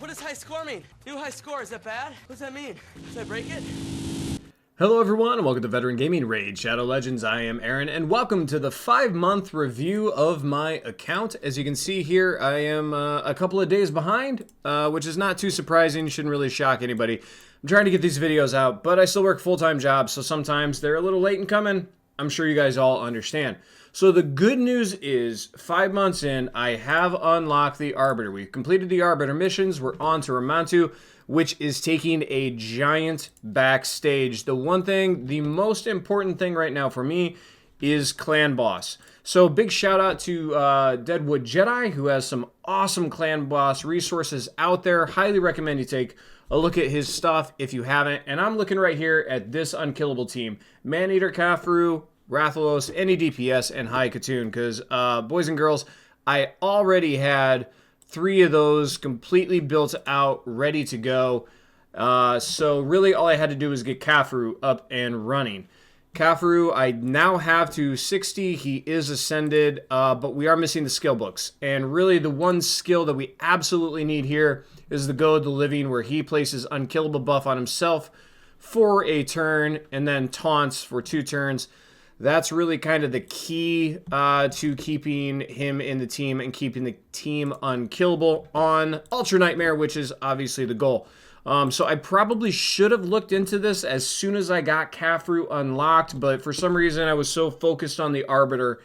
What does high score mean? New high score, is that bad? What does that mean? Should I break it? Hello everyone, and welcome to Veteran Gaming Raid Shadow Legends. I am Aaron, and welcome to the 5-month review of my account. As you can see here, I am a couple of days behind, which is not too surprising, shouldn't really shock anybody. I'm trying to get these videos out, but I still work full-time jobs, so sometimes they're a little late in coming. I'm sure you guys all understand. So the good news is, 5 months in, I have unlocked the Arbiter. We've completed the Arbiter missions. We're on to Ramantu, which is taking a giant backstage. The one thing, the most important thing right now for me is Clan Boss. So big shout out to Deadwood Jedi, who has some awesome Clan Boss resources out there. Highly recommend you take a look at his stuff if you haven't. And I'm looking right here at this unkillable team. Maneater, Kafru, Rathalos, any DPS, and High Katoon. Because, boys and girls, I already had 3 of those completely built out, ready to go. So really all I had to do was get Kafru up and running. Kafru, I now have to 60. He is ascended, but we are missing the skill books. And really the one skill that we absolutely need here is the Go of the Living, where he places unkillable buff on himself for a turn and then taunts for 2 turns. That's really kind of the key to keeping him in the team and keeping the team unkillable on Ultra Nightmare, which is obviously the goal. So I probably should have looked into this as soon as I got Kafru unlocked, but for some reason I was so focused on the Arbiter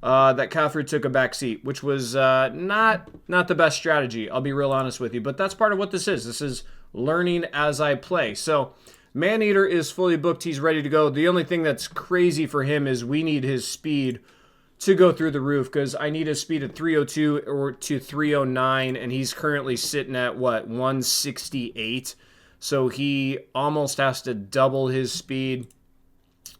that Kafru took a back seat, which was not the best strategy, I'll be real honest with you. But that's part of what this is. This is learning as I play. So Maneater is fully booked. He's ready to go. The only thing that's crazy for him is we need his speed to go through the roof, because I need his speed at 302 or to 309, and he's currently sitting at, what, 168? So he almost has to double his speed,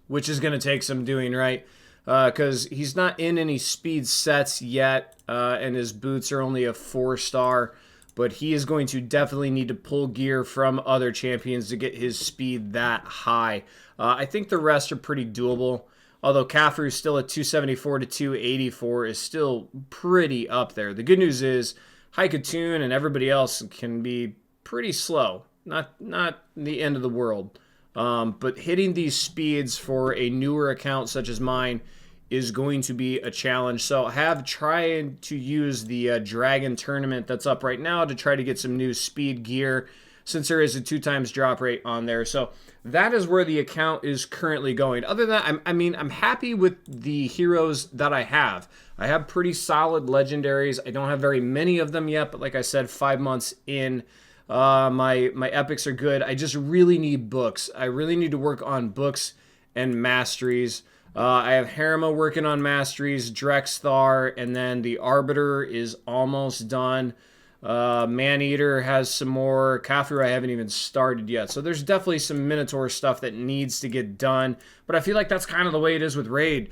which is going to take some doing, right? Because he's not in any speed sets yet, and his boots are only a 4-star. But he is going to definitely need to pull gear from other champions to get his speed that high. I think the rest are pretty doable. Although Kafru is still at 274 to 284 is still pretty up there. The good news is High Katoon and everybody else can be pretty slow. Not the end of the world. But hitting these speeds for a newer account such as mine is going to be a challenge. So I have tried to use the Dragon tournament that's up right now to try to get some new speed gear, since there is a 2x drop rate on there. So that is where the account is currently going. Other than that, I'm happy with the heroes that I have. I have pretty solid legendaries. I don't have very many of them yet, but like I said, 5 months in, my epics are good. I just really need books. I really need to work on books and masteries. I have Harima working on masteries, Drexthar, and then the Arbiter is almost done. Maneater has some more. Kafru I haven't even started yet. So there's definitely some Minotaur stuff that needs to get done. But I feel like that's kind of the way it is with Raid.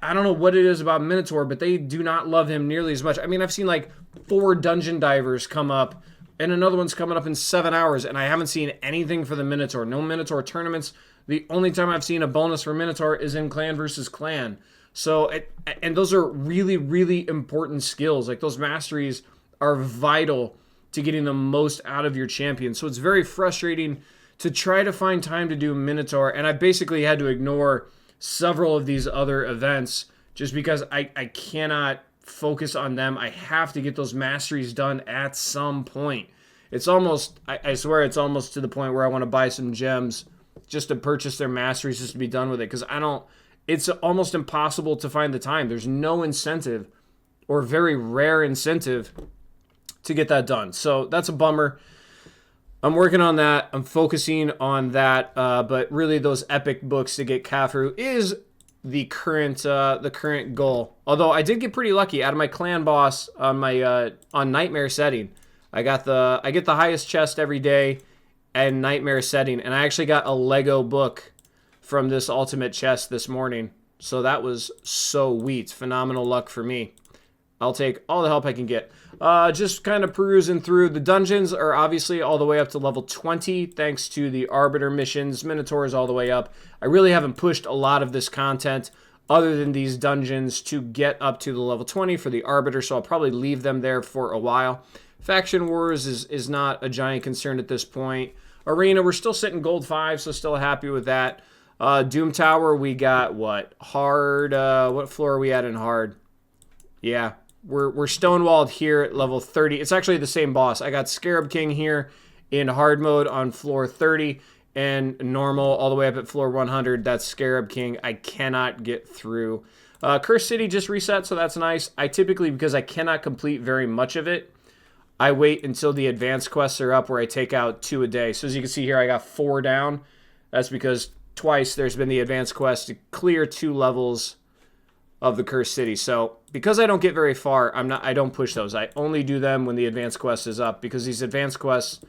I don't know what it is about Minotaur, but they do not love him nearly as much. I mean, I've seen like 4 dungeon divers come up, and another one's coming up in 7 hours, and I haven't seen anything for the Minotaur. No Minotaur tournaments. The only time I've seen a bonus for Minotaur is in Clan versus Clan. So, and those are really, really important skills. Like, those masteries are vital to getting the most out of your champion. So it's very frustrating to try to find time to do Minotaur, and I basically had to ignore several of these other events just because I cannot focus on them. I have to get those masteries done at some point. It's almost, I swear it's almost to the point where I want to buy some gems just to purchase their masteries just to be done with it, because it's almost impossible to find the time. There's no incentive, or very rare incentive, to get that done. So that's a bummer. I'm working on that. I'm focusing on that. But really, those epic books to get Kafru is the current goal. Although I did get pretty lucky out of my clan boss on my on Nightmare setting. I get the highest chest every day and Nightmare setting, and I actually got a Lego book from this ultimate chest this morning. So that was so sweet. Phenomenal luck for me. I'll take all the help I can get. Just kind of perusing through. The dungeons are obviously all the way up to level 20, thanks to the Arbiter missions. Minotaur is all the way up. I really haven't pushed a lot of this content other than these dungeons to get up to the level 20 for the Arbiter, so I'll probably leave them there for a while. Faction Wars is not a giant concern at this point. Arena, we're still sitting gold 5, so still happy with that. Doom Tower, we got what? Hard, what floor are we at in hard? Yeah, we're stonewalled here at level 30. It's actually the same boss. I got Scarab King here in hard mode on floor 30 and normal all the way up at floor 100. That's Scarab King. I cannot get through. Cursed City just reset, so that's nice. I typically, because I cannot complete very much of it, I wait until the advanced quests are up where I take out 2 a day. So as you can see here, I got 4 down. That's because twice there's been the advanced quest to clear 2 levels of the Cursed City. So because I don't get very far, I don't push those. I only do them when the advanced quest is up, because these advanced quests,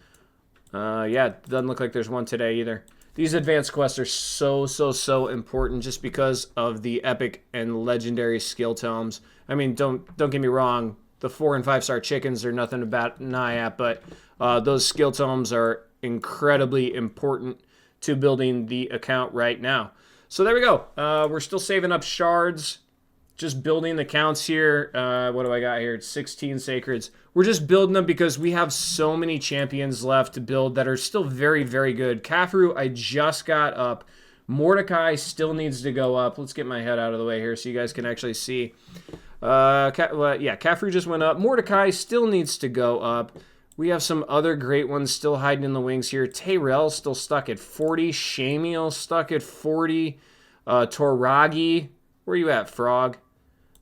yeah, it doesn't look like there's one today either. These advanced quests are so important just because of the epic and legendary skill tomes. I mean, don't get me wrong, the 4- and 5-star chickens are nothing to bat an eye at, but those skill tomes are incredibly important to building the account right now. So there we go. We're still saving up shards, just building the counts here. What do I got here? It's 16 sacreds. We're just building them because we have so many champions left to build that are still very good. Kafru, I just got up. Mordecai still needs to go up. Let's get my head out of the way here so you guys can actually see. Yeah, Kafru just went up. Mordecai still needs to go up. We have some other great ones still hiding in the wings here. Tayrell still stuck at 40. Shamiel stuck at 40. Toragi, where you at, Frog?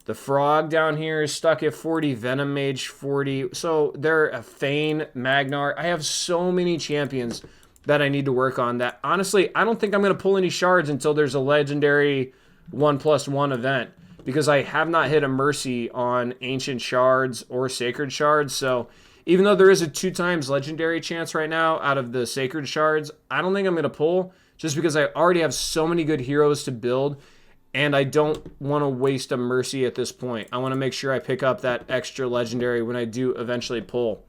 The Frog down here is stuck at 40. Venom Mage 40. So they're a Thane, Magnar. I have so many champions that I need to work on that, honestly, I don't think I'm going to pull any shards until there's a legendary 1+1 event, because I have not hit a Mercy on Ancient Shards or Sacred Shards. So even though there is a 2x legendary chance right now out of the Sacred Shards, I don't think I'm going to pull, just because I already have so many good heroes to build, and I don't want to waste a Mercy at this point. I want to make sure I pick up that extra legendary when I do eventually pull.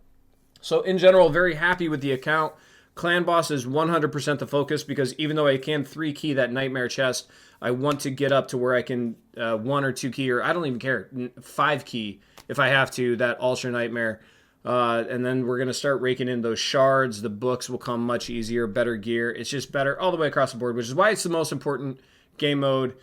So in general, very happy with the account. Clan Boss is 100% the focus, because even though I can 3-key that Nightmare chest, I want to get up to where I can 1 or 2 key, or I don't even care, 5-key if I have to, that Ultra Nightmare. And then we're going to start raking in those shards. The books will come much easier, better gear. It's just better all the way across the board, which is why it's the most important game mode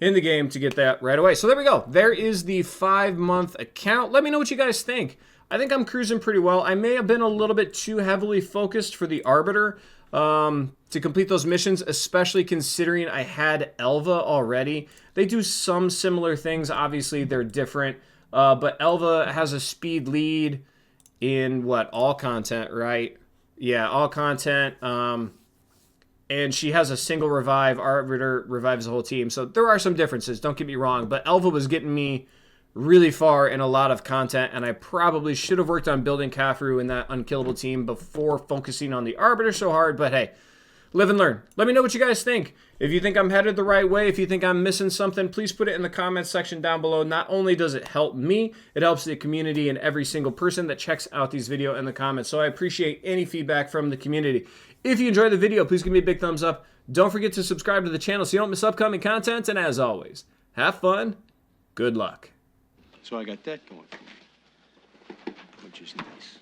in the game to get that right away. So there we go. There is the 5-month account. Let me know what you guys think. I think I'm cruising pretty well. I may have been a little bit too heavily focused for the Arbiter to complete those missions, especially considering I had Elva already. They do some similar things. Obviously, they're different. But Elva has a speed lead in, what, all content, right? Yeah, all content. And she has a single revive. Arbiter revives the whole team. So there are some differences, don't get me wrong. But Elva was getting me really far in a lot of content, and I probably should have worked on building Kafru in that unkillable team before focusing on the Arbiter so hard. But hey, live and learn. Let me know what you guys think. If you think I'm headed the right way, if you think I'm missing something, please put it in the comments section down below. Not only does it help me, it helps the community and every single person that checks out these videos in the comments. So I appreciate any feedback from the community. If you enjoyed the video, please give me a big thumbs up. Don't forget to subscribe to the channel so you don't miss upcoming content. And as always, have fun. Good luck. So I got that going for me, which is nice.